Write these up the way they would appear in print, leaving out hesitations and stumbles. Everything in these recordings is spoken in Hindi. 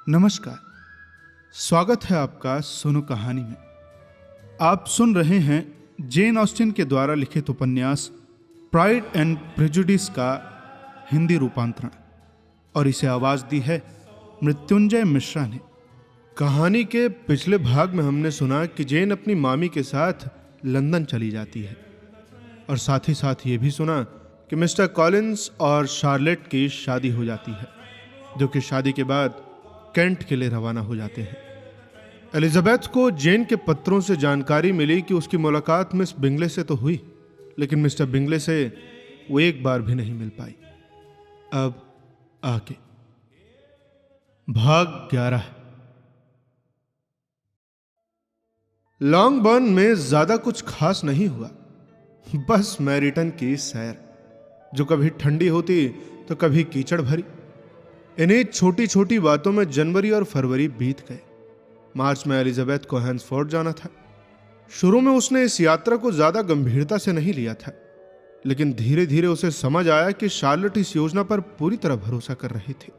नमस्कार। स्वागत है आपका सुनो कहानी में। आप सुन रहे हैं जेन ऑस्टिन के द्वारा लिखित उपन्यास प्राइड एंड प्रेजुडिस का हिंदी रूपांतरण, और इसे आवाज दी है मृत्युंजय मिश्रा ने। कहानी के पिछले भाग में हमने सुना कि जेन अपनी मामी के साथ लंदन चली जाती है, और साथ ही साथ ये भी सुना कि मिस्टर कॉलिंस और शार्लेट की शादी हो जाती है, जो कि शादी के बाद कैंट के लिए रवाना हो जाते हैं। एलिजाबेथ को जेन के पत्रों से जानकारी मिली कि उसकी मुलाकात मिस बिंगले से तो हुई, लेकिन मिस्टर बिंगले से वो एक बार भी नहीं मिल पाई। अब आगे भाग 11। लॉन्गबर्न में ज्यादा कुछ खास नहीं हुआ, बस मैरिटन की सैर, जो कभी ठंडी होती तो कभी कीचड़ भरी। इन्हीं छोटी छोटी बातों में जनवरी और फरवरी बीत गए। मार्च में एलिजाबेथ को हैंड्सफोर्ड जाना था। शुरू में उसने इस यात्रा को ज्यादा गंभीरता से नहीं लिया था, लेकिन धीरे धीरे उसे समझ आया कि शार्लेट इस योजना पर पूरी तरह भरोसा कर रही थी।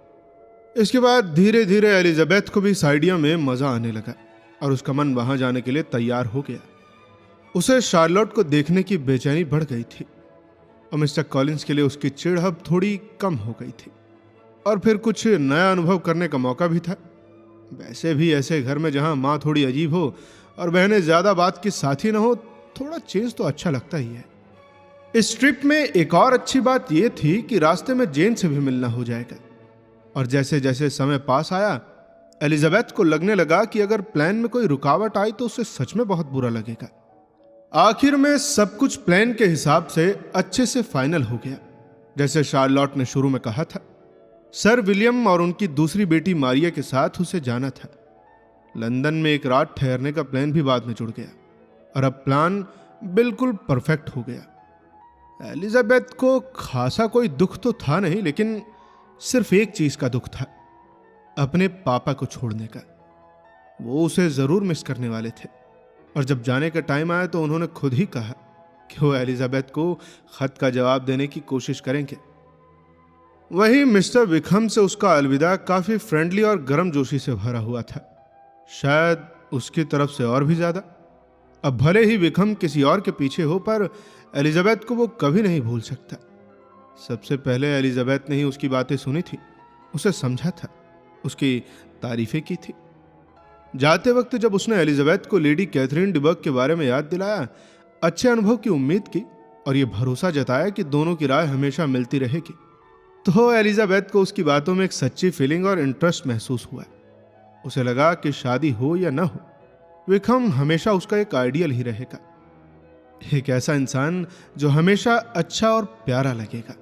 इसके बाद धीरे धीरे एलिजाबेथ को भी इस आइडिया में मजा आने लगा और उसका मन वहां जाने के लिए तैयार हो गया। उसे शार्लोट को देखने की बेचैनी बढ़ गई थी और मिस्टर कॉलिंस के लिए उसकी चिढ़ अब थोड़ी कम हो गई थी, और फिर कुछ नया अनुभव करने का मौका भी था। वैसे भी ऐसे घर में जहां माँ थोड़ी अजीब हो और बहनें ज्यादा बात की साथी ना हो, थोड़ा चेंज तो अच्छा लगता ही है। इस ट्रिप में एक और अच्छी बात यह थी कि रास्ते में जेन से भी मिलना हो जाएगा, और जैसे जैसे समय पास आया एलिजाबेथ को लगने लगा कि अगर प्लान में कोई रुकावट आई तो उसे सच में बहुत बुरा लगेगा। आखिर में सब कुछ प्लान के हिसाब से अच्छे से फाइनल हो गया। जैसे शार्लोट ने शुरू में कहा था, सर विलियम और उनकी दूसरी बेटी मारिया के साथ उसे जाना था। लंदन में एक रात ठहरने का प्लान भी बाद में जुड़ गया, और अब प्लान बिल्कुल परफेक्ट हो गया। एलिजाबेथ को खासा कोई दुख तो था नहीं, लेकिन सिर्फ एक चीज का दुख था, अपने पापा को छोड़ने का। वो उसे जरूर मिस करने वाले थे, और जब जाने का टाइम आया तो उन्होंने खुद ही कहा कि वो एलिजाबेथ को खत का जवाब देने की कोशिश करेंगे। वही मिस्टर विक्रम से उसका अलविदा काफी फ्रेंडली और गर्मजोशी से भरा हुआ था, शायद उसकी तरफ से और भी ज्यादा। अब भले ही विक्रम किसी और के पीछे हो, पर एलिजाबेथ को वो कभी नहीं भूल सकता। सबसे पहले एलिजाबेथ ने ही उसकी बातें सुनी थी, उसे समझा था, उसकी तारीफें की थी। जाते वक्त जब उसने एलिजाबेथ को लेडी कैथरीन डिबर्ग के बारे में याद दिलाया, अच्छे अनुभव की उम्मीद की और ये भरोसा जताया कि दोनों की राय हमेशा मिलती रहेगी, तो एलिजाबेथ को उसकी बातों में एक सच्ची फीलिंग और इंटरेस्ट महसूस हुआ। उसे लगा कि शादी हो या ना हो, विक्रम हमेशा उसका एक आइडियल ही रहेगा, एक ऐसा इंसान जो हमेशा अच्छा और प्यारा लगेगा।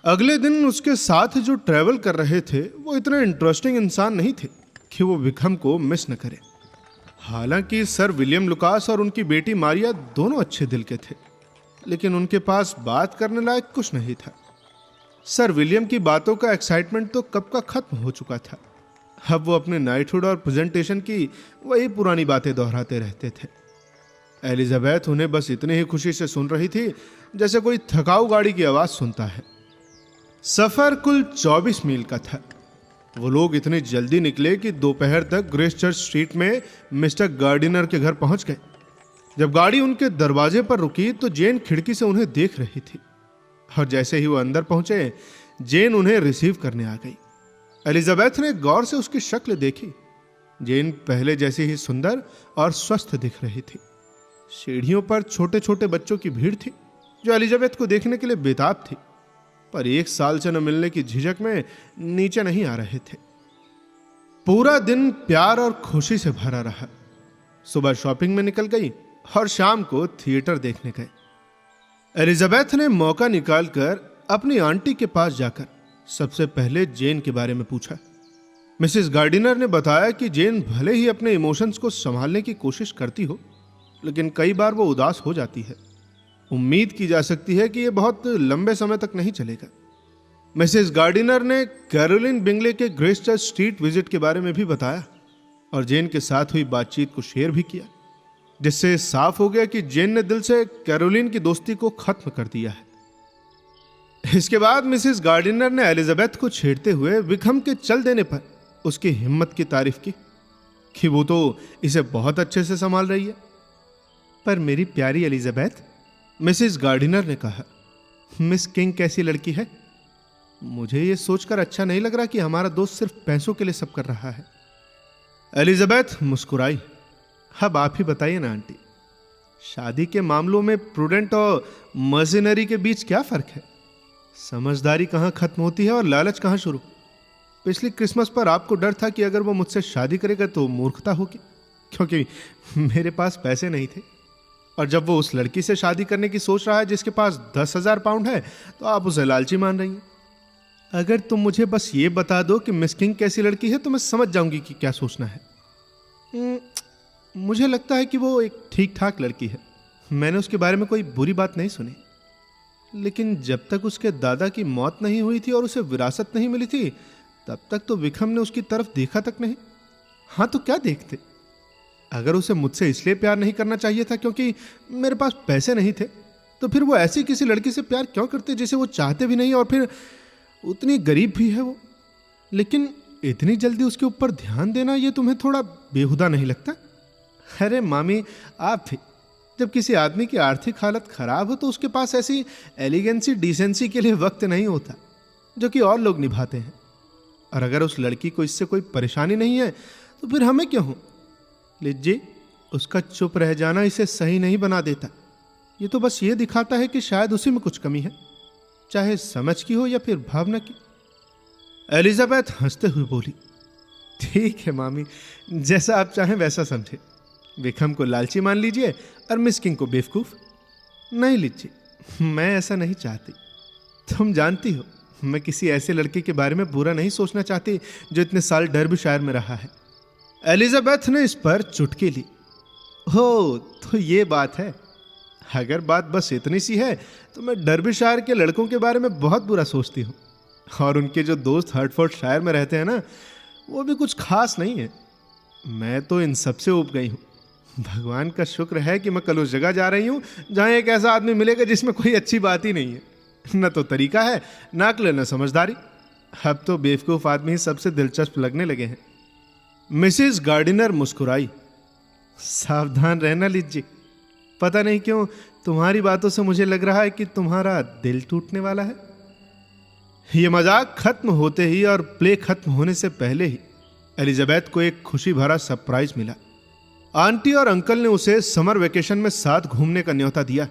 अगले दिन उसके साथ जो ट्रैवल कर रहे थे वो इतने इंटरेस्टिंग इंसान नहीं थे कि वो विक्रम को मिस न करे। हालांकि सर विलियम लुकास और उनकी बेटी मारिया दोनों अच्छे दिल के थे, लेकिन उनके पास बात करने लायक कुछ नहीं था। सर विलियम की बातों का एक्साइटमेंट तो कब का खत्म हो चुका था। अब वो अपने नाइटहुड और प्रेजेंटेशन की वही पुरानी बातें दोहराते रहते थे। एलिजाबेथ उन्हें बस इतनी ही खुशी से सुन रही थी जैसे कोई थकाऊ गाड़ी की आवाज सुनता है। सफर कुल 24 मील का था। वो लोग इतनी जल्दी निकले कि दोपहर तक ग्रेस चर्च स्ट्रीट में मिस्टर गार्डिनर के घर पहुंच गए। जब गाड़ी उनके दरवाजे पर रुकी तो जेन खिड़की से उन्हें देख रही थी, और जैसे ही वो अंदर पहुंचे जेन उन्हें रिसीव करने आ गई। एलिजाबेथ ने गौर से उसकी शक्ल देखी। जेन पहले जैसी ही सुंदर और स्वस्थ दिख रही थी। सीढ़ियों पर छोटे छोटे बच्चों की भीड़ थी जो एलिजाबेथ को देखने के लिए बेताब थी, पर एक साल से न मिलने की झिझक में नीचे नहीं आ रहे थे। पूरा दिन प्यार और खुशी से भरा रहा। सुबह शॉपिंग में निकल गई और शाम को थिएटर देखने गए। एलिजाबेथ ने मौका निकालकर अपनी आंटी के पास जाकर सबसे पहले जेन के बारे में पूछा। मिसेस गार्डिनर ने बताया कि जेन भले ही अपने इमोशंस को संभालने की कोशिश करती हो, लेकिन कई बार वो उदास हो जाती है। उम्मीद की जा सकती है कि यह बहुत लंबे समय तक नहीं चलेगा। मिसेस गार्डिनर ने कैरोलिन बिंगले के ग्रेस चर्च स्ट्रीट विजिट के बारे में भी बताया और जेन के साथ हुई बातचीत को शेयर भी किया, जिससे साफ हो गया कि जेन ने दिल से कैरोलिन की दोस्ती को खत्म कर दिया है। इसके बाद मिसेस गार्डिनर ने एलिजाबेथ को छेड़ते हुए विक्रम के चल देने पर उसकी हिम्मत की तारीफ की कि वो तो इसे बहुत अच्छे से संभाल रही है। पर मेरी प्यारी एलिजाबेथ, मिसेस गार्डिनर ने कहा, मिस किंग कैसी लड़की है? मुझे ये सोचकर अच्छा नहीं लग रहा कि हमारा दोस्त सिर्फ पैसों के लिए सब कर रहा है। एलिजाबेथ मुस्कुराई। अब आप ही बताइए ना आंटी, शादी के मामलों में प्रूडेंट और मर्सिनरी के बीच क्या फर्क है? समझदारी कहाँ खत्म होती है और लालच कहाँ शुरू? पिछली क्रिसमस पर आपको डर था कि अगर वो मुझसे शादी करेगा तो मूर्खता होगी, क्योंकि मेरे पास पैसे नहीं थे। और जब वो उस लड़की से शादी करने की सोच रहा है जिसके पास 10,000 पाउंड है, तो आप उसे लालची मान रही हैं। अगर तुम मुझे बस ये बता दो कि मिस किंग कैसी लड़की है तो मैं समझ जाऊंगी कि क्या सोचना है। मुझे लगता है कि वो एक ठीक ठाक लड़की है। मैंने उसके बारे में कोई बुरी बात नहीं सुनी, लेकिन जब तक उसके दादा की मौत नहीं हुई थी और उसे विरासत नहीं मिली थी, तब तक तो विक्रम ने उसकी तरफ देखा तक नहीं। हाँ तो क्या देखते? अगर उसे मुझसे इसलिए प्यार नहीं करना चाहिए था क्योंकि मेरे पास पैसे नहीं थे, तो फिर वो ऐसी किसी लड़की से प्यार क्यों करते जिसे वो चाहते भी नहीं और फिर उतनी गरीब भी है वो। लेकिन इतनी जल्दी उसके ऊपर ध्यान देना, ये तुम्हें थोड़ा बेहुदा नहीं लगता? अरे मामी, आप भी, जब किसी आदमी की आर्थिक हालत खराब हो तो उसके पास ऐसी एलिगेंसी डिसेंसी के लिए वक्त नहीं होता जो कि और लोग निभाते हैं। और अगर उस लड़की को इससे कोई परेशानी नहीं है तो फिर हमें क्यों हो? लीजिए, उसका चुप रह जाना इसे सही नहीं बना देता। ये तो बस ये दिखाता है कि शायद उसी में कुछ कमी है, चाहे समझ की हो या फिर भावना की। एलिजाबेथ हंसते हुए बोली, ठीक है मामी, जैसा आप चाहें वैसा समझे। विक्रम को लालची मान लीजिए और मिस किंग को बेवकूफ। नहीं लीजिए, मैं ऐसा नहीं चाहती। तुम जानती हो, मैं किसी ऐसे लड़के के बारे में बुरा नहीं सोचना चाहती जो इतने साल डर्बीशायर में रहा है। एलिजाबेथ ने इस पर चुटकी ली। हो, तो ये बात है। अगर बात बस इतनी सी है तो मैं डर्बीशायर के लड़कों के बारे में बहुत बुरा सोचती हूँ। और उनके जो दोस्त हर्टफोर्डशायर में रहते हैं ना, वो भी कुछ खास नहीं है। मैं तो इन सबसे ऊब गई हूँ। भगवान का शुक्र है कि मैं कल उस जगह जा रही हूँ जहाँ एक ऐसा आदमी मिलेगा जिसमें कोई अच्छी बात ही नहीं है, न तो तरीका है, न अक्ल, न समझदारी। अब तो बेवकूफ़ आदमी सबसे दिलचस्प लगने लगे हैं। मिसेस गार्डिनर मुस्कुराई। सावधान रहना लीजिए, पता नहीं क्यों तुम्हारी बातों से मुझे लग रहा है कि तुम्हारा दिल टूटने वाला है। यह मजाक खत्म होते ही और प्ले खत्म होने से पहले ही एलिजाबेथ को एक खुशी भरा सरप्राइज मिला। आंटी और अंकल ने उसे समर वेकेशन में साथ घूमने का न्योता दिया।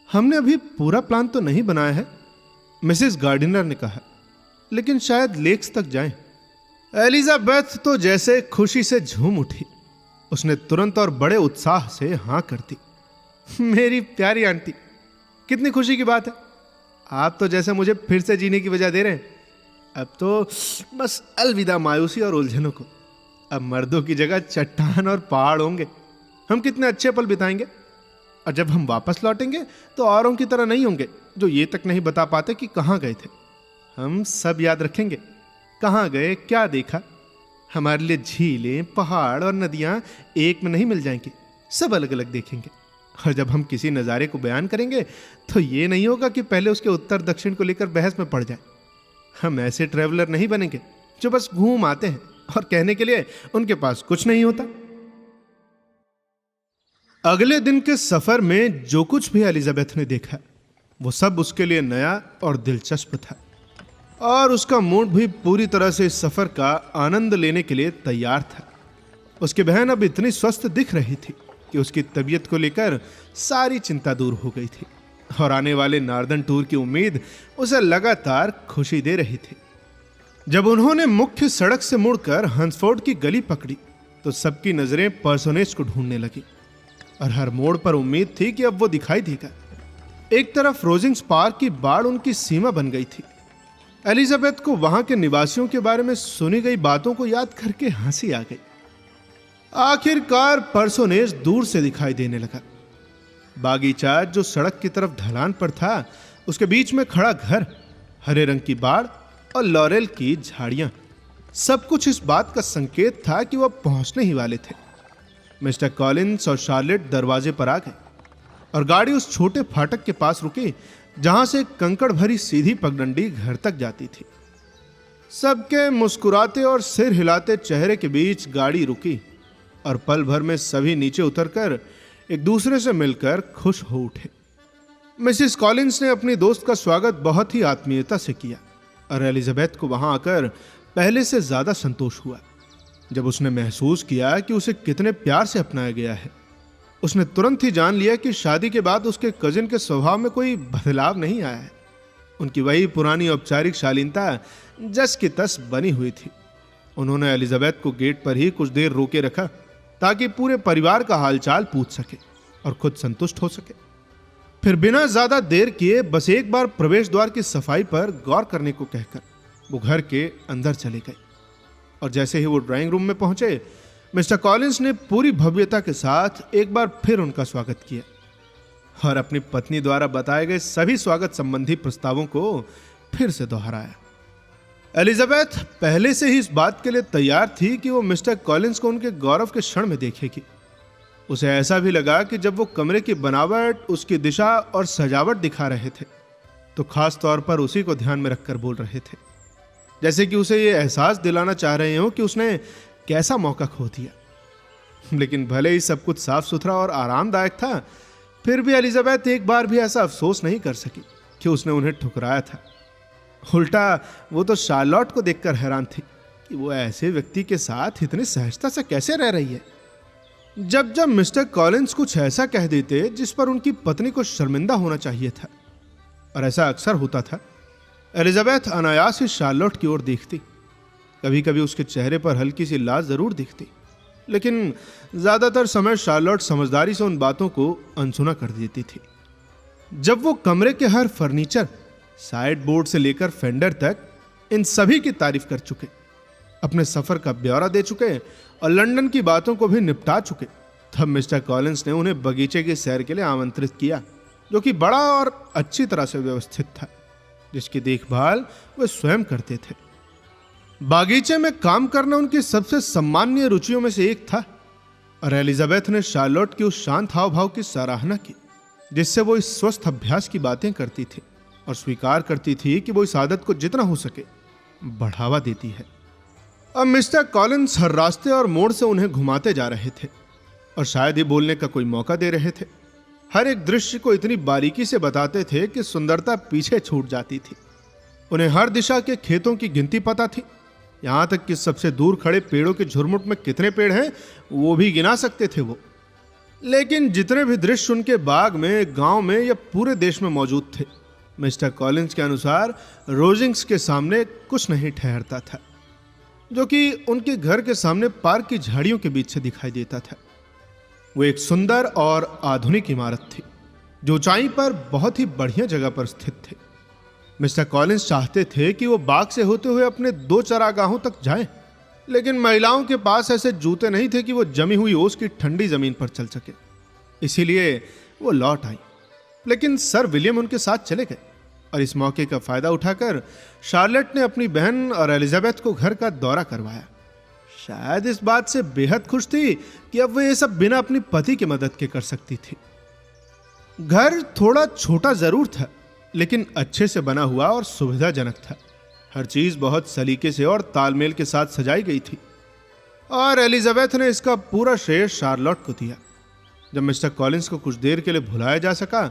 हमने अभी पूरा प्लान तो नहीं बनाया है, मिसेस गार्डिनर ने कहा, लेकिन शायद लेक्स तक जाएं। एलिजाबेथ तो जैसे खुशी से झूम उठी। उसने तुरंत और बड़े उत्साह से हाँ कर दी। मेरी प्यारी आंटी, कितनी खुशी की बात है। आप तो जैसे मुझे फिर से जीने की वजह दे रहे हैं। अब तो बस अलविदा मायूसी और उलझनों को। अब मर्दों की जगह चट्टान और पहाड़ होंगे। हम कितने अच्छे पल बिताएंगे। और जब हम वापस लौटेंगे तो औरों की तरह नहीं होंगे जो ये तक नहीं बता पाते कि कहाँ गए थे। हम सब याद रखेंगे कहाँ गए, क्या देखा। हमारे लिए झीलें, पहाड़ और नदियाँ एक में नहीं मिल जाएंगी, सब अलग अलग देखेंगे। और जब हम किसी नज़ारे को बयान करेंगे तो ये नहीं होगा कि पहले उसके उत्तर दक्षिण को लेकर बहस में पड़ जाए। हम ऐसे ट्रैवलर नहीं बनेंगे जो बस घूम आते हैं और कहने के लिए उनके पास कुछ नहीं होता। अगले दिन के सफर में जो कुछ भी एलिजाबेथ ने देखा वो सब उसके लिए नया और दिलचस्प था, और उसका मूड भी पूरी तरह से इस सफर का आनंद लेने के लिए तैयार था। उसकी बहन अब इतनी स्वस्थ दिख रही थी कि उसकी तबीयत को लेकर सारी चिंता दूर हो गई थी, और आने वाले नॉर्दर्न टूर की उम्मीद उसे लगातार खुशी दे रही थी। जब उन्होंने मुख्य सड़क से मुड़कर हंसफोर्ड की गली पकड़ी तो सबकी नजरें पर्सोनेज को ढूंढने लगी, और हर मोड़ पर उम्मीद थी कि अब वो दिखाई देगा। एक तरफ रोजिंग्स पार्क की बाड़ उनकी सीमा बन गई थी। एलिजाबेथ को वहां के निवासियों के बारे में सुनी गई बातों को याद करके हंसी आ गई। आखिरकार पर्सोनेज दूर से दिखाई देने लगा। बागीचा जो सड़क की तरफ ढलान पर था, उसके बीच में खड़ा घर, हरे रंग की बाड़ और लॉरेल की झाड़ियां, सब कुछ इस बात का संकेत था कि वह पहुंचने ही वाले थे। मिस्टर कॉलिंस और शार्लेट दरवाजे पर आ गए और गाड़ी उस छोटे फाटक के पास रुकी जहां से कंकड़ भरी सीधी पगडंडी घर तक जाती थी। सबके मुस्कुराते और सिर हिलाते चेहरे के बीच गाड़ी रुकी और पल भर में सभी नीचे उतरकर एक दूसरे से मिलकर खुश हो उठे। मिसिस कॉलिंस ने अपनी दोस्त का स्वागत बहुत ही आत्मीयता से किया और एलिजाबेथ को वहां आकर पहले से ज्यादा संतोष हुआ। जब उसने महसूस किया कि उसे कितने प्यार से अपनाया गया है, उसने तुरंत ही जान लिया कि शादी के बाद उसके कजिन के स्वभाव में कोई बदलाव नहीं आया है। उनकी वही पुरानी औपचारिक शालीनता जस की तस बनी हुई थी। उन्होंने एलिजाबेथ को गेट पर ही कुछ देर रोके रखा ताकि पूरे परिवार का हालचाल पूछ सके और खुद संतुष्ट हो सके। फिर बिना ज्यादा देर किए बस एक बार प्रवेश द्वार की सफाई पर गौर करने को कहकर वो घर के अंदर चले गए। और जैसे ही वो ड्राइंग रूम में पहुंचे, मिस्टर कॉलिंस ने पूरी भव्यता के साथ एक बार फिर उनका स्वागत किया और अपनी पत्नी द्वारा बताए गए सभी स्वागत संबंधी प्रस्तावों को फिर से दोहराया। एलिजाबेथ पहले से ही इस बात के लिए तैयार थी कि वो मिस्टर कॉलिंस को उनके गौरव के क्षण में देखेगी। उसे ऐसा भी लगा कि जब वो कमरे की बनावट, उसकी दिशा और सजावट दिखा रहे थे तो खास तौर पर उसी को ध्यान में रखकर बोल रहे थे, जैसे कि उसे ये एहसास दिलाना चाह रहे हो कि उसने कैसा मौका खो दिया। लेकिन भले ही सब कुछ साफ सुथरा और आरामदायक था, फिर भी एलिजाबेथ एक बार भी ऐसा अफसोस नहीं कर सकी कि उसने उन्हें ठुकराया था। उल्टा वो तो शार्लोट को देखकर हैरान थी कि वो ऐसे व्यक्ति के साथ इतनी सहजता से कैसे रह रही है। जब जब मिस्टर कॉलिंस कुछ ऐसा कह देते जिस पर उनकी पत्नी को शर्मिंदा होना चाहिए था, और ऐसा अक्सर होता था, एलिजाबेथ अनायास ही शार्लोट की ओर देखती। कभी कभी उसके चेहरे पर हल्की सी लाज जरूर दिखती, लेकिन ज्यादातर समय शार्लोट समझदारी से उन बातों को अनसुना कर देती थी। जब वो कमरे के हर फर्नीचर, साइड बोर्ड से लेकर फेंडर तक, इन सभी की तारीफ कर चुके, अपने सफर का ब्यौरा दे चुके और लंदन की बातों को भी निपटा चुके, तब मिस्टर कॉलिंस ने उन्हें बगीचे की सैर के लिए आमंत्रित किया, जो कि बड़ा और अच्छी तरह से व्यवस्थित था, जिसकी देखभाल वे स्वयं करते थे। बागीचे में काम करना उनकी सबसे सम्माननीय रुचियों में से एक था और एलिजाबेथ ने शार्लोट की उस शांत हाव भाव की सराहना की जिससे वो इस स्वस्थ अभ्यास की बातें करती थी और स्वीकार करती थी कि वो इस आदत को जितना हो सके बढ़ावा देती है। अब मिस्टर कॉलिंस हर रास्ते और मोड़ से उन्हें घुमाते जा रहे थे और शायद ही बोलने का कोई मौका दे रहे थे। हर एक दृश्य को इतनी बारीकी से बताते थे कि सुंदरता पीछे छूट जाती थी। उन्हें हर दिशा के खेतों की गिनती पता थी, यहां तक कि सबसे दूर खड़े पेड़ों के झुरमुट में कितने पेड़ हैं वो भी गिना सकते थे वो। लेकिन जितने भी दृश्य उनके बाग में, गांव में या पूरे देश में मौजूद थे, मिस्टर कॉलिंस के अनुसार रोजिंग्स के सामने कुछ नहीं ठहरता था, जो कि उनके घर के सामने पार्क की झाड़ियों के बीच से दिखाई देता था। वो एक सुंदर और आधुनिक इमारत थी जो ऊंचाई पर बहुत ही बढ़िया जगह पर स्थित थे। मिस्टर कॉलिंस चाहते थे कि वो बाग से होते हुए अपने 2 चरागाहों तक जाएं, लेकिन महिलाओं के पास ऐसे जूते नहीं थे कि वो जमी हुई ओस की ठंडी जमीन पर चल सके, इसीलिए वो लौट आई। लेकिन सर विलियम उनके साथ चले गए और इस मौके का फायदा उठाकर शार्लेट ने अपनी बहन और एलिजाबेथ को घर का दौरा करवाया। शायद इस बात से बेहद खुश थी कि अब वो ये सब बिना अपनी पति की मदद के कर सकती थी। घर थोड़ा छोटा जरूर था, लेकिन अच्छे से बना हुआ और सुविधाजनक था। हर चीज बहुत सलीके से और तालमेल के साथ सजाई गई थी और एलिजाबेथ ने इसका पूरा श्रेय शार्लोट को दिया। जब मिस्टर कॉलिंस को कुछ देर के लिए भुलाया जा सका,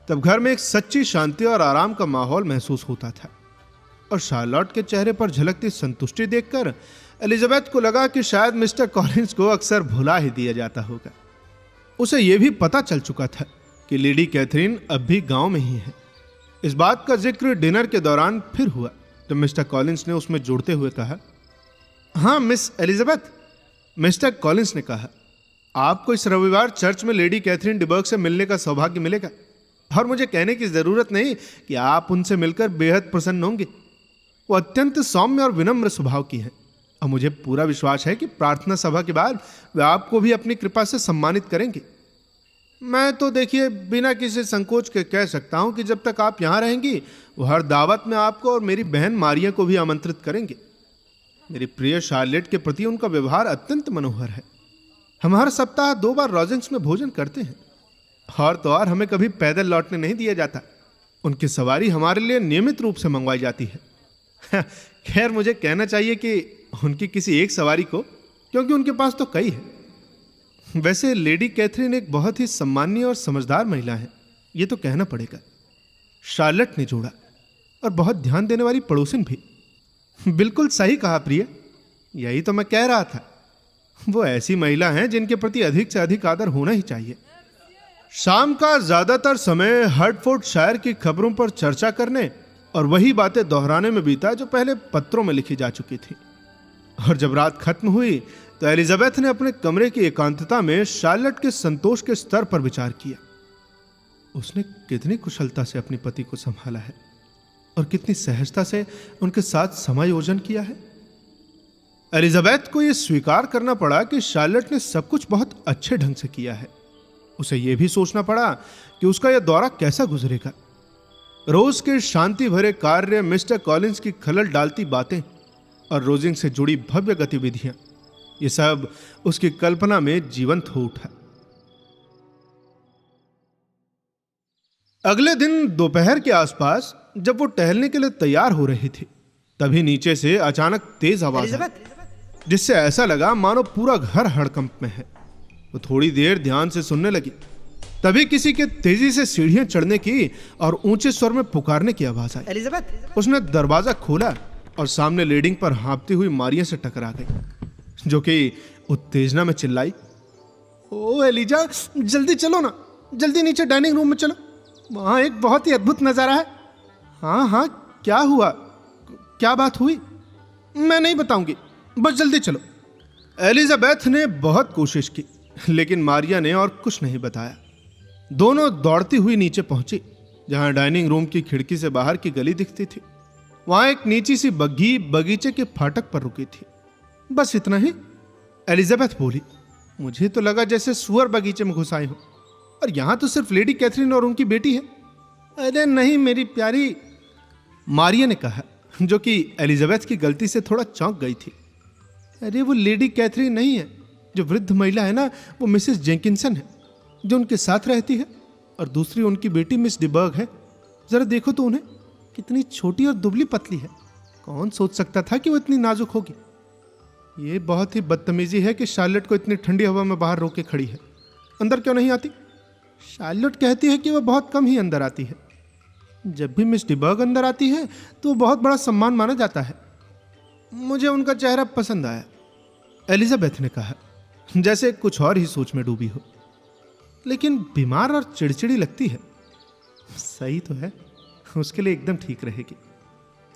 तब घर में एक सच्ची शांति और आराम का माहौल महसूस होता था और शार्लोट के चेहरे पर झलकती संतुष्टि देखकर एलिजाबेथ को लगा कि शायद मिस्टर कॉलिंस को अक्सर भुला ही दिया जाता होगा। उसे यह भी पता चल चुका था कि लेडी कैथरीन अब भी गांव में ही है। इस बात का जिक्र डिनर के दौरान फिर हुआ जब मिस्टर कॉलिंस ने उसमें जोड़ते हुए कहा, हाँ मिस एलिजाबेथ, मिस्टर कॉलिंस ने कहा, आपको इस रविवार चर्च में लेडी कैथरीन डिबर्ग से मिलने का सौभाग्य मिलेगा और मुझे कहने की जरूरत नहीं कि आप उनसे मिलकर बेहद प्रसन्न होंगे। वो अत्यंत सौम्य और विनम्र स्वभाव की है और मुझे पूरा विश्वास है कि प्रार्थना सभा के बाद वे आपको भी अपनी कृपा से सम्मानित करेंगे। मैं तो देखिए बिना किसी संकोच के कह सकता हूं कि जब तक आप यहाँ रहेंगी वो हर दावत में आपको और मेरी बहन मारिया को भी आमंत्रित करेंगे। मेरी प्रिय शार्लेट के प्रति उनका व्यवहार अत्यंत मनोहर है। हम हर सप्ताह 2 बार रॉजिंग्स में भोजन करते हैं और तो और हमें कभी पैदल लौटने नहीं दिया जाता। उनकी सवारी हमारे लिए नियमित रूप से मंगवाई जाती है। खैर, मुझे कहना चाहिए कि उनकी किसी एक सवारी को, क्योंकि उनके पास तो कई है। वैसे लेडी कैथरीन एक बहुत ही सम्मानीय और समझदार महिला है, ये तो कहना पड़ेगा, शार्लेट ने जोड़ा। और बहुत ध्यान देने वाली पड़ोसिन भी। बिल्कुल सही कहा प्रिय, यही तो मैं कह रहा था। वो ऐसी महिला हैं जिनके प्रति अधिक से अधिक आदर होना ही चाहिए। शाम का ज्यादातर समय हर्टफोर्डशायर की खबरों पर चर्चा करने और वही बातें दोहराने में बीता जो पहले पत्रों में लिखी जा चुकी थी। और जब रात खत्म हुई तो एलिजाबेथ ने अपने कमरे की एकांतता में शार्लेट के संतोष के स्तर पर विचार किया। उसने कितनी कुशलता से अपने पति को संभाला है और कितनी सहजता से उनके साथ समायोजन किया है। एलिजाबेथ को यह स्वीकार करना पड़ा कि शार्लेट ने सब कुछ बहुत अच्छे ढंग से किया है। उसे यह भी सोचना पड़ा कि उसका यह दौरा कैसा गुजरेगा। रोज के शांति भरे कार्य, मिस्टर कॉलिंस की खलल डालती बातें और रोजिंग से जुड़ी भव्य गतिविधियां, ये सब उसकी कल्पना में जीवंत हो उठा। अगले दिन दोपहर के आसपास जब वो टहलने के लिए तैयार हो रही थी, तभी नीचे से अचानक तेज आवाज आई, जिससे ऐसा लगा मानो पूरा घर हड़कंप में है। वो थोड़ी देर ध्यान से सुनने लगी, तभी किसी के तेजी से सीढ़ियां चढ़ने की और ऊंचे स्वर में पुकारने की आवाज आई। एलिजाबेथ। उसने दरवाजा खोला और सामने लेडिंग पर हाँफती हुई मारिया से टकरा गई, जो कि उत्तेजना में चिल्लाई, ओ एलिजा, जल्दी चलो ना, जल्दी नीचे डाइनिंग रूम में चलो, वहां एक बहुत ही अद्भुत नजारा है। हाँ हाँ, क्या हुआ, क्या बात हुई? मैं नहीं बताऊंगी, बस जल्दी चलो। एलिजाबेथ ने बहुत कोशिश की, लेकिन मारिया ने और कुछ नहीं बताया। दोनों दौड़ती हुई नीचे पहुंची, जहां डाइनिंग रूम की खिड़की से बाहर की गली दिखती थी। वहां एक नीची सी बग्घी बगीचे के फाटक पर रुकी थी। बस इतना ही। एलिजाबेथ बोली, मुझे तो लगा जैसे सुअर बगीचे में घुस आए हो, और यहां तो सिर्फ लेडी कैथरीन और उनकी बेटी है। अरे नहीं मेरी प्यारी, मारिया ने कहा, जो कि एलिजाबेथ की गलती से थोड़ा चौंक गई थी। अरे वो लेडी कैथरीन नहीं है, जो वृद्ध महिला है ना, वो मिसेस जेंकिंसन है, जो उनके साथ रहती है, और दूसरी उनकी बेटी मिस डिबर्ग है। जरा देखो तो उन्हें, कितनी छोटी और दुबली पतली है। कौन सोच सकता था कि वो इतनी नाजुक होगी। ये बहुत ही बदतमीजी है कि शार्लेट को इतनी ठंडी हवा में बाहर रोके खड़ी है। अंदर क्यों नहीं आती? शार्लेट कहती है कि वह बहुत कम ही अंदर आती है। जब भी मिस डिबर्ग अंदर आती है तो वो बहुत बड़ा सम्मान माना जाता है। मुझे उनका चेहरा पसंद आया, एलिजाबेथ ने कहा, जैसे कुछ और ही सोच में डूबी हो। लेकिन बीमार और चिड़चिड़ी लगती है। सही तो है, उसके लिए एकदम ठीक रहेगी,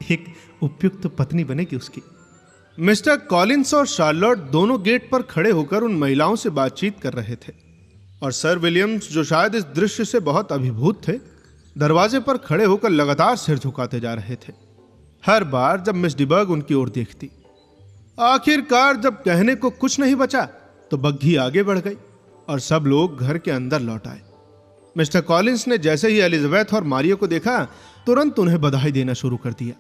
एक उपयुक्त पत्नी बनेगी उसकी। मिस्टर कॉलिंस और शार्लोट दोनों गेट पर खड़े होकर उन महिलाओं से बातचीत कर रहे थे, और सर विलियम्स, जो शायद इस दृश्य से बहुत अभिभूत थे, दरवाजे पर खड़े होकर लगातार सिर झुकाते जा रहे थे, हर बार जब मिस डिबर्ग उनकी ओर देखती। आखिरकार जब कहने को कुछ नहीं बचा तो बग्घी आगे बढ़ गई और सब लोग घर के अंदर लौट आए। मिस्टर कॉलिंस ने जैसे ही एलिजाबेथ और मारिया को देखा, तुरंत उन्हें बधाई देना शुरू कर दिया,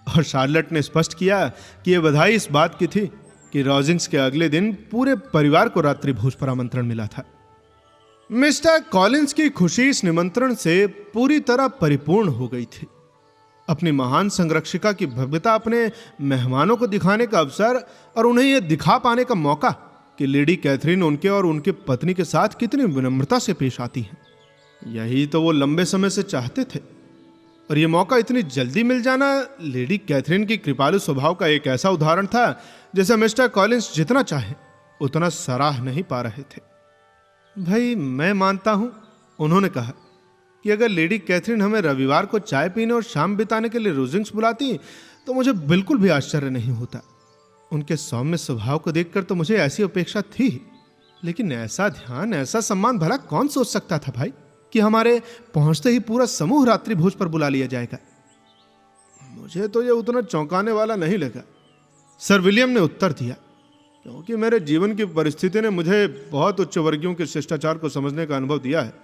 और शार्लेट ने स्पष्ट किया कि यह बधाई इस बात की थी कि रोजिंग्स के अगले दिन पूरे परिवार को रात्रि भोज पर आमंत्रण मिला था। मिस्टर कॉलिंस की खुशी इस निमंत्रण से पूरी तरह परिपूर्ण हो गई थी। अपनी महान संरक्षिका की भव्यता, अपने मेहमानों को दिखाने का अवसर, और उन्हें यह दिखा पाने का मौका कि लेडी कैथरीन उनके और उनके पत्नी के साथ कितनी विनम्रता से पेश आती हैं, यही तो वो लंबे समय से चाहते थे। और यह मौका इतनी जल्दी मिल जाना लेडी कैथरीन की कृपालु स्वभाव का एक ऐसा उदाहरण था जिसे मिस्टर कॉलिंस जितना चाहे उतना सराह नहीं पा रहे थे। भाई मैं मानता हूं, उन्होंने कहा, कि अगर लेडी कैथरीन हमें रविवार को चाय पीने और शाम बिताने के लिए रोजिंग्स बुलाती तो मुझे बिल्कुल भी आश्चर्य नहीं होता। उनके सौम्य स्वभाव को देखकर तो मुझे ऐसी अपेक्षा थी, लेकिन ऐसा ध्यान, ऐसा सम्मान भला कौन सोच सकता था भाई, कि हमारे पहुंचते ही पूरा समूह रात्रि भोज पर बुला लिया जाएगा। मुझे तो यह उतना चौंकाने वाला नहीं लगा, सर विलियम ने उत्तर दिया, क्योंकि मेरे जीवन की परिस्थिति ने मुझे बहुत उच्च वर्गीयों के शिष्टाचार को समझने का अनुभव दिया है।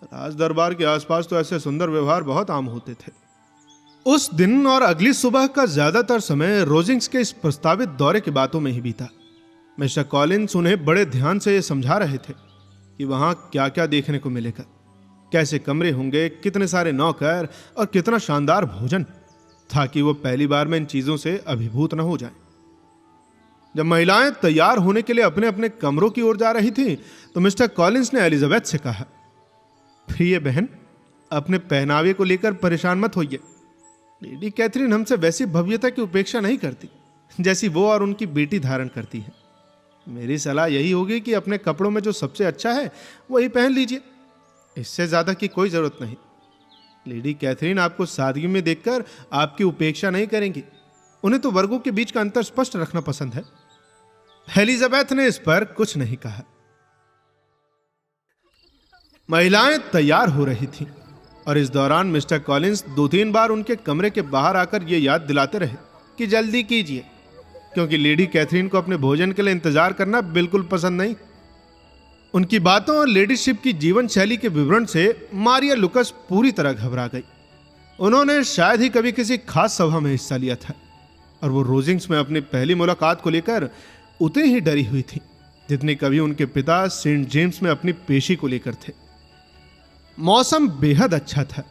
राज दरबार के आसपास तो ऐसे सुंदर व्यवहार बहुत आम होते थे। उस दिन और अगली सुबह का ज्यादातर समय रोजिंग्स के इस प्रस्तावित दौरे की बातों में ही बीता। मिस्टर कॉलिंस उन्हें बड़े ध्यान से यह समझा रहे थे कि वहां क्या क्या देखने को मिलेगा, कैसे कमरे होंगे, कितने सारे नौकर और कितना शानदार भोजन, ताकि वो पहली बार में इन चीजों से अभिभूत न हो जाएं। जब महिलाएं तैयार होने के लिए अपने अपने कमरों की ओर जा रही थी तो मिस्टर कॉलिंस ने एलिजाबेथ से कहा, प्रिय बहन, अपने पहनावे को लेकर परेशान मत होइए। लेडी कैथरीन हमसे वैसी भव्यता की उपेक्षा नहीं करती जैसी वो और उनकी बेटी धारण करती है। मेरी सलाह यही होगी कि अपने कपड़ों में जो सबसे अच्छा है वही पहन लीजिए, इससे ज्यादा की कोई जरूरत नहीं। लेडी कैथरीन आपको सादगी में देखकर आपकी उपेक्षा नहीं करेंगी। उन्हें तो वर्गों के बीच का अंतर स्पष्ट रखना पसंद है। एलिजाबेथ ने इस पर कुछ नहीं कहा। महिलाएं तैयार हो रही थीं और इस दौरान मिस्टर कॉलिंस 2-3 बार उनके कमरे के बाहर आकर यह याद दिलाते रहे कि जल्दी कीजिए, क्योंकि लेडी कैथरीन को अपने भोजन के लिए इंतजार करना बिल्कुल पसंद नहीं। उनकी बातों और लेडीशिप की जीवन शैली के विवरण से मारिया लुकस पूरी तरह घबरा गई। उन्होंने शायद ही कभी किसी खास सभा में हिस्सा लिया था और वो रोजिंग्स में अपनी पहली मुलाकात को लेकर उतनी ही डरी हुई थी जितनी कभी उनके पिता सेंट जेम्स में अपनी पेशी को लेकर थे। मौसम बेहद अच्छा था,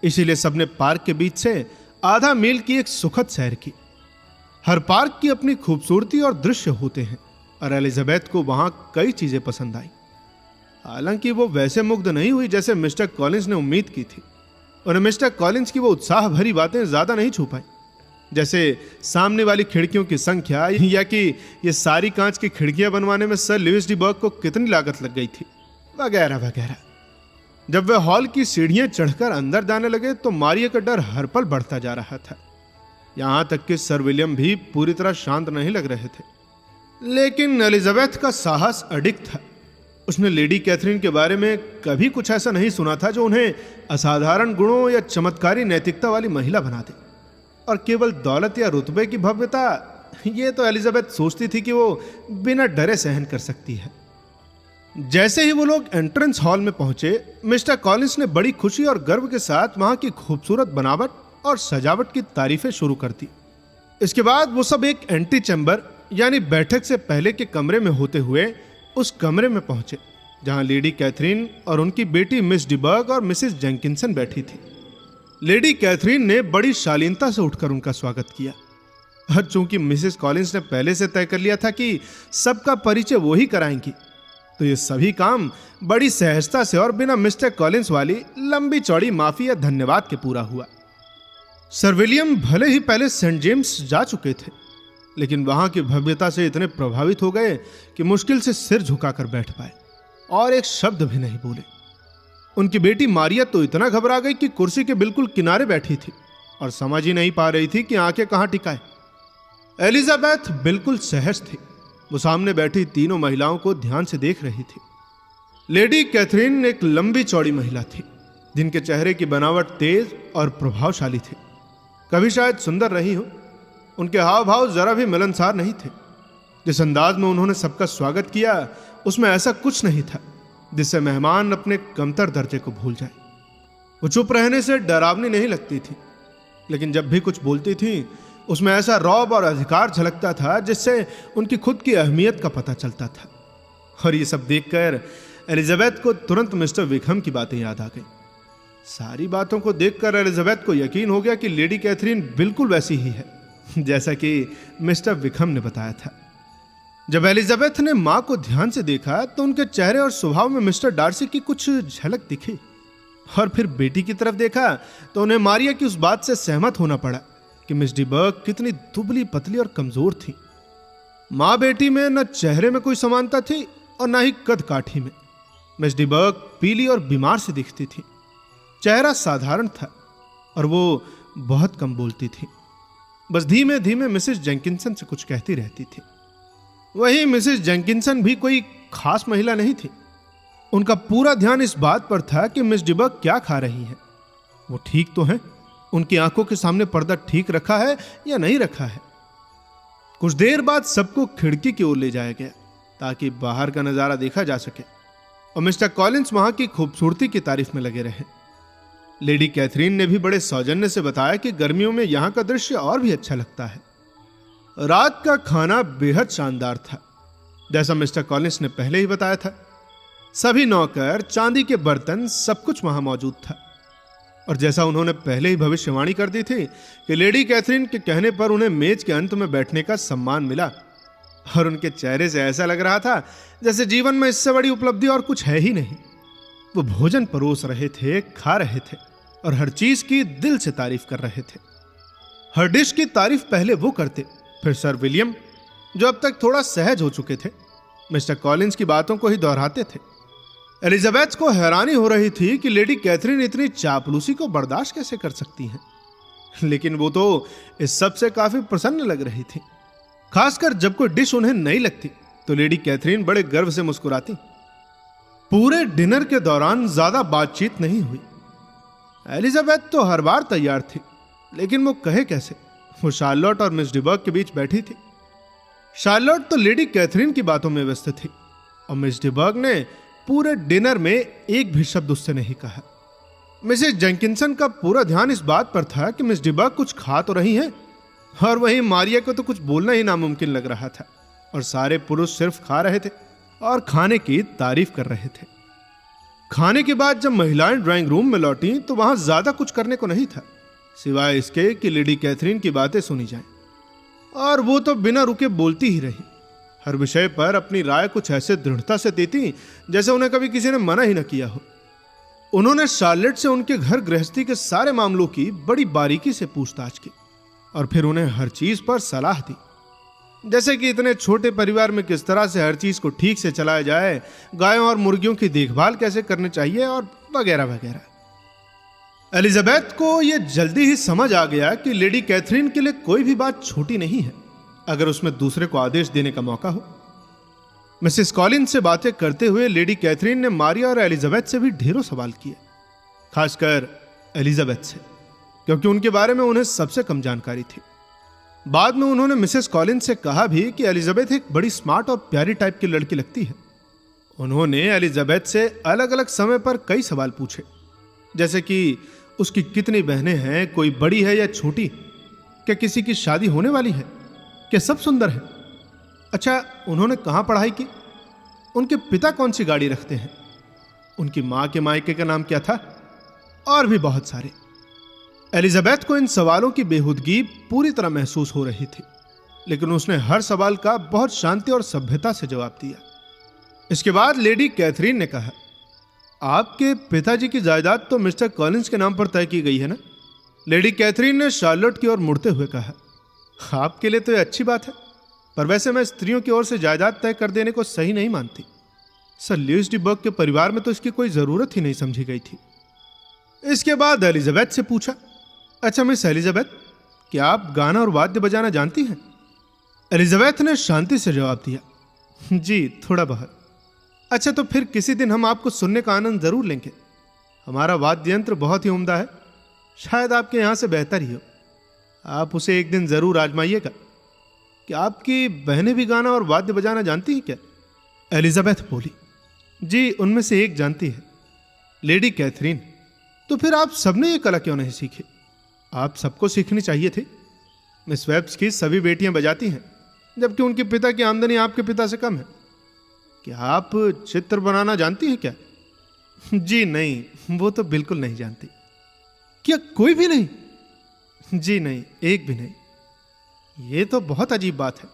इसीलिए सबने पार्क के बीच से आधा मील की एक सुखद सैर की। हर पार्क की अपनी खूबसूरती और दृश्य होते हैं और एलिजाबेथ को वहां कई चीजें पसंद आई। हालांकि वो वैसे मुग्ध नहीं हुई जैसे मिस्टर कॉलिंस ने उम्मीद की थी। और मिस्टर कॉलिंस की वो उत्साह भरी बातें ज्यादा नहीं छू पाई, जैसे सामने वाली खिड़कियों की संख्या या कि ये सारी कांच की खिड़कियां बनवाने में सर लुईस डी बर्ग को कितनी लागत लग गई थी, वगैरह वगैरह। जब वे हॉल की सीढ़ियां चढ़कर अंदर जाने लगे तो मारिया का डर हर पल बढ़ता जा रहा था। यहां तक कि सर विलियम भी पूरी तरह शांत नहीं लग रहे थे। लेकिन एलिजाबेथ का साहस अडिग था। उसने लेडी कैथरीन के बारे में कभी कुछ ऐसा नहीं सुना था जो उन्हें असाधारण गुणों या चमत्कारी नैतिकता वाली महिला बना दे। और केवल दौलत या रुतबे की भव्यता, ये तो एलिजाबेथ सोचती थी कि वो बिना डरे सहन कर सकती है। जैसे ही वो लोग एंट्रेंस हॉल में पहुंचे, मिस्टर कॉलिंस ने बड़ी खुशी और गर्व के साथ वहां की खूबसूरत बनावट और सजावट की तारीफें शुरू कर दी। इसके बाद वो सब एक एंटी चैम्बर यानी बैठक से पहले के कमरे में होते हुए उस कमरे में पहुंचे जहां लेडी कैथरीन और उनकी बेटी मिस डिबर्ग और मिसेस जेंकिंसन बैठी थी। लेडी कैथरीन ने बड़ी शालीनता से उठकर उनका स्वागत किया। और चूंकि मिसेस कॉलिंस ने पहले से तय कर लिया था कि सबका परिचय वो ही कराएंगी, तो ये सभी काम बड़ी सहजता से और बिना मिस्टर कॉलिंस वाली लंबी चौड़ी माफी या धन्यवाद के पूरा हुआ। सर विलियम भले ही पहले सेंट जेम्स जा चुके थे, लेकिन वहां की भव्यता से इतने प्रभावित हो गए कि मुश्किल से सिर झुकाकर बैठ पाए और एक शब्द भी नहीं बोले। उनकी बेटी मारिया तो इतना घबरा गई कि कुर्सी के बिल्कुल किनारे बैठी थी और समझ ही नहीं पा रही थी कि आंखें कहां टिकाए। एलिजाबेथ बिल्कुल सहज थी। वो सामने बैठी तीनों महिलाओं को ध्यान से देख रही थी। लेडी कैथरीन एक लंबी चौड़ी महिला थी जिनके चेहरे की बनावट तेज और प्रभावशाली थी। कभी शायद सुंदर रही हो, उनके हाव भाव जरा भी मिलनसार नहीं थे। जिस अंदाज में उन्होंने सबका स्वागत किया उसमें ऐसा कुछ नहीं था जिससे मेहमान अपने कमतर दर्जे को भूल जाए। वो चुप रहने से डरावनी नहीं लगती थी, लेकिन जब भी कुछ बोलती थी उसमें ऐसा रौब और अधिकार झलकता था जिससे उनकी खुद की अहमियत का पता चलता था। और ये सब देखकर एलिजाबेथ को तुरंत मिस्टर विकहम की बातें याद आ गई। सारी बातों को देखकर एलिजाबेथ को यकीन हो गया कि लेडी कैथरीन बिल्कुल वैसी ही है जैसा कि मिस्टर विकहम ने बताया था। जब एलिजाबेथ ने मां को ध्यान से देखा तो उनके चेहरे और स्वभाव में मिस्टर डार्सी की कुछ झलक दिखी, और फिर बेटी की तरफ देखा तो उन्हें मारिया की उस बात से सहमत होना पड़ा कि मिस डिबर्ग कितनी दुबली पतली और कमजोर थी। मां बेटी में न चेहरे में कोई समानता थी और न ही कद काठी में। मिस डिबर्ग पीली और बीमार से दिखती थी। चेहरा साधारण था और वो बहुत कम बोलती थी, बस धीमे धीमे मिसेस जेंकिंसन से कुछ कहती रहती थी। वहीं मिसेस जेंकिंसन भी कोई खास महिला नहीं थी। उनका पूरा ध्यान इस बात पर था कि मिस डिबर्ग क्या खा रही है, वो ठीक तो है, उनकी आंखों के सामने पर्दा ठीक रखा है या नहीं रखा है। कुछ देर बाद सबको खिड़की की ओर ले जाया गया ताकि बाहर का नजारा देखा जा सके और मिस्टर कॉलिंस वहां की खूबसूरती की तारीफ में लगे रहे। लेडी कैथरीन ने भी बड़े सौजन्य से बताया कि गर्मियों में यहां का दृश्य और भी अच्छा लगता है। रात का खाना बेहद शानदार था, जैसा मिस्टर कॉलिंस ने पहले ही बताया था। सभी नौकर, चांदी के बर्तन, सब कुछ वहां मौजूद था। और जैसा उन्होंने पहले ही भविष्यवाणी कर दी थी कि लेडी कैथरीन के कहने पर उन्हें मेज के अंत में बैठने का सम्मान मिला, और उनके चेहरे से ऐसा लग रहा था जैसे जीवन में इससे बड़ी उपलब्धि और कुछ है ही नहीं। वो भोजन परोस रहे थे, खा रहे थे और हर चीज की दिल से तारीफ कर रहे थे। हर डिश की तारीफ पहले वो करते, फिर सर विलियम, जो अब तक थोड़ा सहज हो चुके थे, मिस्टर कॉलिंस की बातों को ही दोहराते थे। एलिजाबेथ को हैरानी हो रही थी कि लेडी कैथरीन इतनी चापलूसी को बर्दाश्त कैसे कर सकती हैं, लेकिन वो तो इस सब से काफी प्रसन्न लग रही थी। खासकर जब कोई डिश उन्हें नहीं लगती तो लेडी कैथरीन बड़े गर्व से मुस्कुराती। पूरे डिनर के दौरान ज्यादा बातचीत नहीं हुई। एलिजाबेथ तो हर बार तैयार थी, लेकिन वो कहे कैसे। वो शार्लोट और मिस डिबर्ग के बीच बैठी थी। शार्लोट तो लेडी कैथरीन की बातों में व्यस्त थी और मिस डिबर्ग ने पूरे डिनर में एक भी शब्द उससे नहीं कहा। मिसेस जेंकिंसन का पूरा ध्यान इस बात पर था कि मिस डिबर्ग कुछ खा तो रही हैं, और वहीं मारिया को तो कुछ बोलना ही नामुमकिन लग रहा था, और सारे पुरुष सिर्फ खा रहे थे और खाने की तारीफ कर रहे थे। खाने के बाद जब महिलाएं ड्राइंग रूम में लौटी तो वहां ज्यादा कुछ करने को नहीं था, सिवाय इसके कि लेडी कैथरीन की बातें सुनी जाएं, और वो तो बिना रुके बोलती ही रही। हर विषय पर अपनी राय कुछ ऐसे दृढ़ता से देती जैसे उन्हें कभी किसी ने मना ही न किया हो। उन्होंने शार्लेट से उनके घर गृहस्थी के सारे मामलों की बड़ी बारीकी से पूछताछ की और फिर उन्हें हर चीज पर सलाह दी, जैसे कि इतने छोटे परिवार में किस तरह से हर चीज को ठीक से चलाया जाए, गायों और मुर्गियों की देखभाल कैसे करनी चाहिए और वगैरह वगैरह। एलिजाबेथ को यह जल्दी ही समझ आ गया कि लेडी कैथरीन के लिए कोई भी बात छोटी नहीं है, अगर उसमें दूसरे को आदेश देने का मौका हो। मिसेस कॉलिंस से बातें करते हुए लेडी कैथरीन ने मारिया और एलिजाबेथ से भी ढेरों सवाल किए, खासकर एलिजाबेथ से, क्योंकि उनके बारे में उन्हें सबसे कम जानकारी थी। बाद में उन्होंने मिसेस कॉलिंस से कहा भी कि एलिजाबेथ एक बड़ी स्मार्ट और प्यारी टाइप की लड़की लगती है। उन्होंने एलिजाबेथ से अलग अलग समय पर कई सवाल पूछे, जैसे कि उसकी कितनी बहनें हैं, कोई बड़ी है या छोटी, क्या किसी की शादी होने वाली है, क्या सब सुंदर है, अच्छा उन्होंने कहाँ पढ़ाई की, उनके पिता कौन सी गाड़ी रखते हैं, उनकी माँ के मायके का नाम क्या था, और भी बहुत सारे। एलिजाबेथ को इन सवालों की बेहूदगी पूरी तरह महसूस हो रही थी, लेकिन उसने हर सवाल का बहुत शांति और सभ्यता से जवाब दिया। इसके बाद लेडी कैथरीन ने कहा, आपके पिताजी की जायदाद तो मिस्टर कॉलिंस के नाम पर तय की गई है ना? लेडी कैथरीन ने शार्लोट की ओर मुड़ते हुए कहा, आपके लिए तो यह अच्छी बात है, पर वैसे मैं स्त्रियों की ओर से जायदाद तय कर देने को सही नहीं मानती। सर ल्यूइस डिबर्ग के परिवार में तो इसकी कोई जरूरत ही नहीं समझी गई थी। इसके बाद एलिजाबेथ से पूछा, अच्छा मिस एलिजाबेथ, क्या आप गाना और वाद्य बजाना जानती हैं? एलिजाबेथ ने शांति से जवाब दिया, जी थोड़ा बहुत। अच्छा तो फिर किसी दिन हम आपको सुनने का आनंद जरूर लेंगे। हमारा वाद्य यंत्र बहुत ही उम्दा है, शायद आपके यहां से बेहतर ही हो। आप उसे एक दिन जरूर आजमाइएगा। क्या आपकी बहनें भी गाना और वाद्य बजाना जानती हैं क्या? एलिजाबेथ बोली, जी उनमें से एक जानती है। लेडी कैथरीन, तो फिर आप सबने ये कला क्यों नहीं सीखी? आप सबको सीखनी चाहिए थी। मिस वेब्स की सभी बेटियां बजाती हैं, जबकि उनके पिता की आमदनी आपके पिता से कम है। क्या आप चित्र बनाना जानती हैं क्या? जी नहीं, वो तो बिल्कुल नहीं जानती। क्या कोई भी नहीं? जी नहीं, एक भी नहीं। ये तो बहुत अजीब बात है,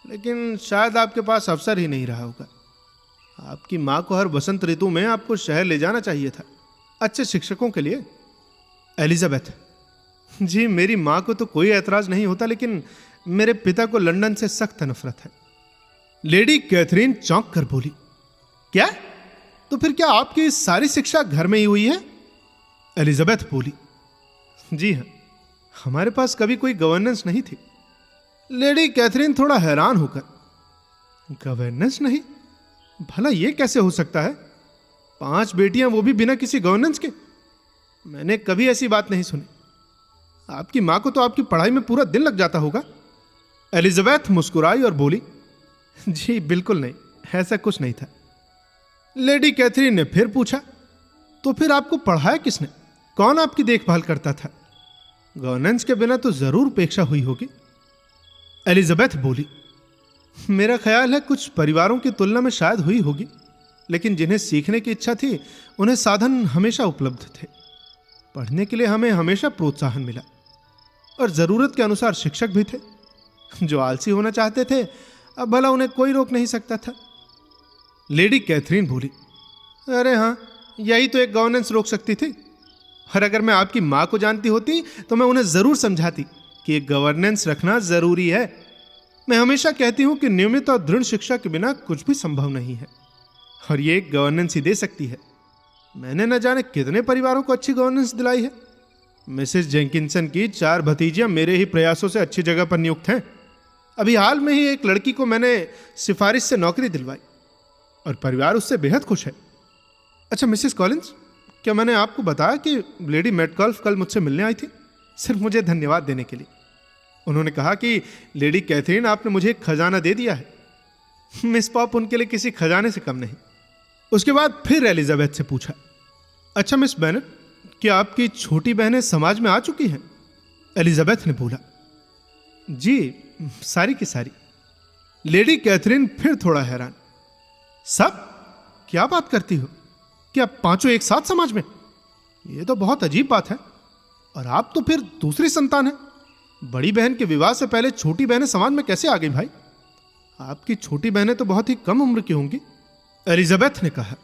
लेकिन शायद आपके पास अवसर ही नहीं रहा होगा। आपकी माँ को हर बसंत ऋतु में आपको शहर ले जाना चाहिए था, अच्छे शिक्षकों के लिए। एलिजाबेथ, जी मेरी माँ को तो कोई ऐतराज नहीं होता, लेकिन मेरे पिता को लंदन से सख्त नफरत है। लेडी कैथरीन चौंक कर बोली, क्या? तो फिर क्या आपकी सारी शिक्षा घर में ही हुई है? एलिजाबेथ बोली, जी हाँ, हमारे पास कभी कोई गवर्नेंस नहीं थी। लेडी कैथरीन थोड़ा हैरान होकर, गवर्नेंस नहीं? भला ये कैसे हो सकता है? 5 बेटियां, वो भी बिना किसी गवर्नेंस के? मैंने कभी ऐसी बात नहीं सुनी। आपकी मां को तो आपकी पढ़ाई में पूरा दिन लग जाता होगा। एलिजाबेथ मुस्कुराई और बोली, जी बिल्कुल नहीं, ऐसा कुछ नहीं था। लेडी कैथरीन ने फिर पूछा, तो फिर आपको पढ़ाया किसने? कौन आपकी देखभाल करता था? गवर्नेंस के बिना तो जरूर उपेक्षा हुई होगी। एलिजाबेथ बोली, मेरा ख्याल है कुछ परिवारों की तुलना में शायद हुई होगी, लेकिन जिन्हें सीखने की इच्छा थी उन्हें साधन हमेशा उपलब्ध थे। पढ़ने के लिए हमें हमेशा प्रोत्साहन मिला और जरूरत के अनुसार शिक्षक भी थे। जो आलसी होना चाहते थे, अब भला उन्हें कोई रोक नहीं सकता था। लेडी कैथरीन बोली, अरे हाँ, यही तो एक गवर्नेंस रोक सकती थी। और अगर मैं आपकी माँ को जानती होती तो मैं उन्हें जरूर समझाती कि एक गवर्नेंस रखना जरूरी है। मैं हमेशा कहती हूं कि नियमित और दृढ़ शिक्षा के बिना कुछ भी संभव नहीं है, और ये एक गवर्नेंस ही दे सकती है। मैंने न जाने कितने परिवारों को अच्छी गवर्नेंस दिलाई है। मिसेस जेंकिंसन की 4 भतीजियां मेरे ही प्रयासों से अच्छी जगह पर नियुक्त हैं। अभी हाल में ही एक लड़की को मैंने सिफारिश से नौकरी दिलवाई और परिवार उससे बेहद खुश है। अच्छा मिसेस कॉलिंस, क्या मैंने आपको बताया कि लेडी मेटकॉल्फ कल मुझसे मिलने आई थी, सिर्फ मुझे धन्यवाद देने के लिए। उन्होंने कहा कि लेडी कैथरीन, आपने मुझे एक खजाना दे दिया है। मिस पॉप उनके लिए किसी खजाने से कम नहीं। उसके बाद फिर एलिजाबेथ से पूछा, अच्छा मिस बेनेट, क्या आपकी छोटी बहनें समाज में आ चुकी हैं? एलिजाबेथ ने बोला, जी सारी की सारी। लेडी कैथरीन फिर थोड़ा हैरान, सब? क्या बात करती हो? क्या पांचों एक साथ समाज में? यह तो बहुत अजीब बात है। और आप तो फिर दूसरी संतान है। बड़ी बहन के विवाह से पहले छोटी बहनें समाज में कैसे आ गई भाई? आपकी छोटी बहनें तो बहुत ही कम उम्र की होंगी। एलिजाबेथ ने कहा,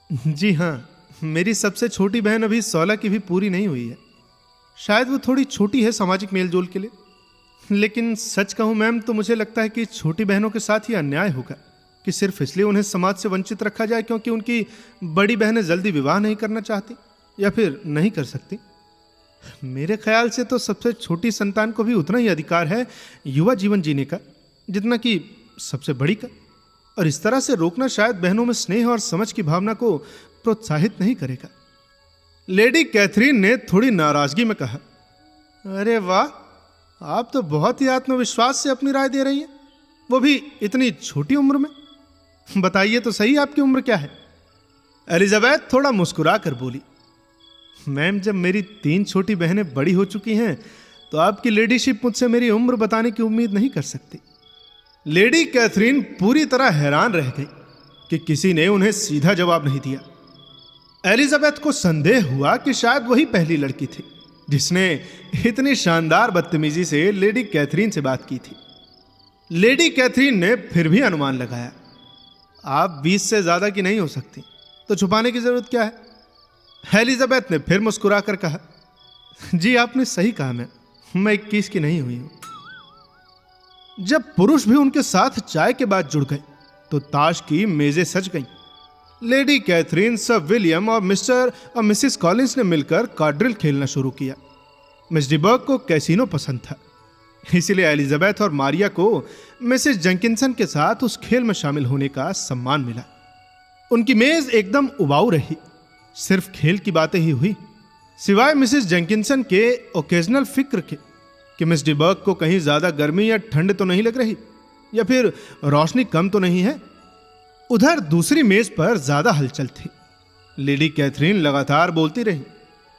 जी हां, मेरी सबसे छोटी बहन अभी 16 की भी पूरी नहीं हुई है। शायद वो थोड़ी छोटी है सामाजिक मेलजोल के लिए, लेकिन सच कहूं मैम तो मुझे लगता है कि छोटी बहनों के साथ ही अन्याय होगा कि सिर्फ इसलिए उन्हें समाज से वंचित रखा जाए क्योंकि उनकी बड़ी बहनें जल्दी विवाह नहीं करना चाहती या फिर नहीं कर सकती। मेरे ख्याल से तो सबसे छोटी संतान को भी उतना ही अधिकार है युवा जीवन जीने का जितना कि सबसे बड़ी का, और इस तरह से रोकना शायद बहनों में स्नेह और समझ की भावना को प्रोत्साहित नहीं करेगा। लेडी कैथरीन ने थोड़ी नाराजगी में कहा, अरे वाह, आप तो बहुत ही आत्मविश्वास से अपनी राय दे रही है, वो भी इतनी छोटी उम्र में। बताइए तो सही, आपकी उम्र क्या है? एलिजाबेथ थोड़ा मुस्कुरा कर बोली, मैम जब मेरी 3 छोटी बहनें बड़ी हो चुकी हैं तो आपकी लेडीशिप मुझसे मेरी उम्र बताने की उम्मीद नहीं कर सकती। लेडी कैथरीन पूरी तरह हैरान रह गई कि किसी ने उन्हें सीधा जवाब नहीं दिया। एलिजाबेथ को संदेह हुआ कि शायद वही पहली लड़की थी जिसने इतनी शानदार बदतमीजी से लेडी कैथरीन से बात की थी। लेडी कैथरीन ने फिर भी अनुमान लगाया, आप 20 से ज्यादा की नहीं हो सकती, तो छुपाने की जरूरत क्या है? एलिजाबेथ ने फिर मुस्कुरा कर कहा, जी आपने सही कहा मैम, मैं 21 की नहीं हुई हूं। जब पुरुष भी उनके साथ चाय के बाद जुड़ गए तो ताश की मेजें सज गईं। लेडी कैथरीन, सर विलियम और मिस्टर और मिसेस कॉलिंस ने मिलकर कार्ड्रिल खेलना शुरू किया। मिस डिबर्ग को कैसीनो पसंद था, इसलिए एलिजाबेथ और मारिया को मिसेस जेंकिंसन के साथ उस खेल में शामिल होने का सम्मान मिला। उनकी मेज एकदम उबाऊ रही, सिर्फ खेल की बातें ही हुई, सिवाय मिसेस जेंकिंसन के ओकेजनल फिक्र के कि मिस डिबर्ग को कहीं ज्यादा गर्मी या ठंड तो नहीं लग रही या फिर रोशनी कम तो नहीं है। उधर दूसरी मेज पर ज्यादा हलचल थी। लेडी कैथरीन लगातार बोलती रही,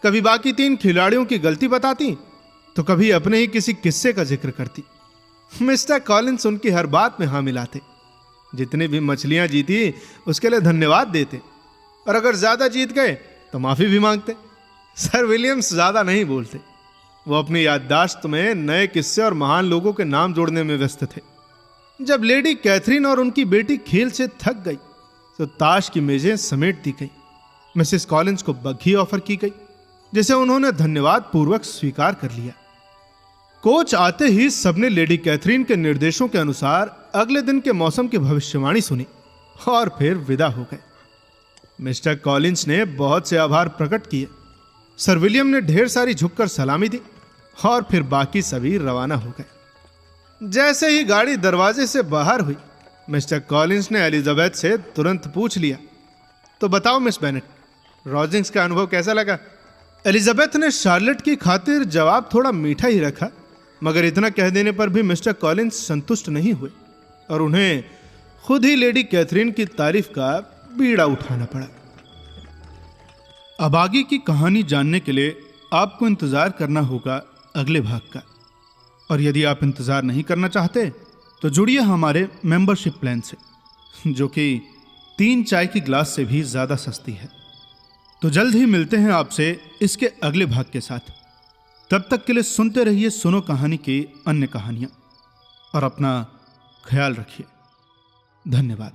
कभी बाकी 3 खिलाड़ियों की गलती बताती तो कभी अपने ही किसी किस्से का जिक्र करती। मिस्टर कॉलिंस उनकी हर बात में हाँ मिलाते, जितनी भी मछलियां जीती उसके लिए धन्यवाद देते, और अगर ज्यादा जीत गए तो माफी भी मांगते। सर विलियम्स ज्यादा नहीं बोलते, वो अपनी याददाश्त में नए किस्से और महान लोगों के नाम जोड़ने में व्यस्त थे। जब लेडी कैथरीन और उनकी बेटी खेल से थक गई तो ताश की मेजें समेट दी गई। मिसेस कॉलिंस को बग्घी ऑफर की गई, जिसे उन्होंने धन्यवाद पूर्वक स्वीकार कर लिया। कोच आते ही सबने लेडी कैथरीन के निर्देशों के अनुसार अगले दिन के मौसम की भविष्यवाणी सुनी और फिर विदा हो गए। मिस्टर कॉलिंस ने बहुत से आभार प्रकट किए, सर विलियम ने ढेर सारी झुककर सलामी दी और फिर बाकी सभी रवाना हो गए। जैसे ही गाड़ी दरवाजे से बाहर हुई, मिस्टर कॉलिंस ने एलिजाबेथ से तुरंत पूछ लिया, तो बताओ मिस बेनेट, रॉजिंग्स का अनुभव कैसा लगा? एलिजाबेथ ने शार्लेट की खातिर जवाब थोड़ा मीठा ही रखा, मगर इतना कह देने पर भी मिस्टर कॉलिंस संतुष्ट नहीं हुए और उन्हें खुद ही लेडी कैथरीन की तारीफ का बीड़ा उठाना पड़ा। अब आगे की कहानी जानने के लिए आपको इंतजार करना होगा अगले भाग का, और यदि आप इंतजार नहीं करना चाहते तो जुड़िए हमारे मेंबरशिप प्लान से, जो कि 3 चाय की ग्लास से भी ज्यादा सस्ती है। तो जल्द ही मिलते हैं आपसे इसके अगले भाग के साथ। तब तक के लिए सुनते रहिए सुनो कहानी की अन्य कहानियां और अपना ख्याल रखिए। धन्यवाद।